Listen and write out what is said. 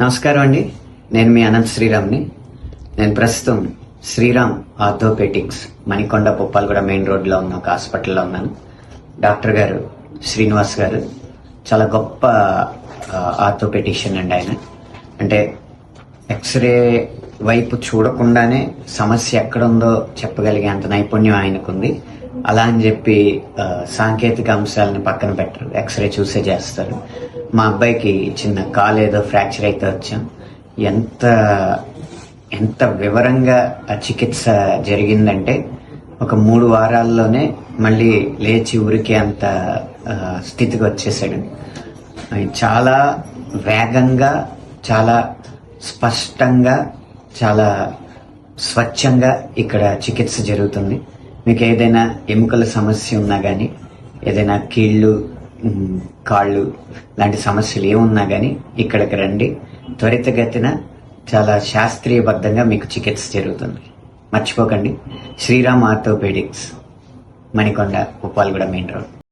నమస్కారం అండి. నేను మీ అనంత్ శ్రీరామ్ని. నేను ప్రస్తుతం శ్రీరామ్ ఆర్థోపెటిక్స్ మణికొండ పుప్పాలగూడ మెయిన్ రోడ్లో ఉన్న ఒక హాస్పిటల్లో ఉన్నాను. డాక్టర్ గారు శ్రీనివాస్ గారు చాలా గొప్ప ఆర్థోపెటిషియన్ అండి. ఆయన అంటే ఎక్స్రే వైపు చూడకుండానే సమస్య ఎక్కడుందో చెప్పగలిగే అంత నైపుణ్యం ఆయనకుంది. అలా అని చెప్పి సాంకేతిక అంశాలను పక్కన పెట్టరు, ఎక్స్రే చూసే చేస్తారు. మా అబ్బాయికి చిన్న కాలు ఏదో ఫ్రాక్చర్ అయితే వచ్చాం. ఎంత ఎంత వివరంగా ఆ చికిత్స జరిగిందంటే ఒక 3 వారాల్లోనే మళ్ళీ లేచి ఉరికే అంత స్థితికి వచ్చేసాడు. చాలా వేగంగా, చాలా స్పష్టంగా, చాలా స్వచ్ఛంగా ఇక్కడ చికిత్స జరుగుతుంది. మీకు ఏదైనా ఎముకల సమస్య ఉన్నా కానీ, ఏదైనా కీళ్ళు, కాళ్ళు లాంటి సమస్యలు ఏమున్నా కానీ ఇక్కడికి రండి. త్వరితగతిన చాలా శాస్త్రీయబద్ధంగా మీకు చికిత్స జరుగుతుంది. మర్చిపోకండి, Sriram orthopaedics, Manikonda, Uppalaguda main road.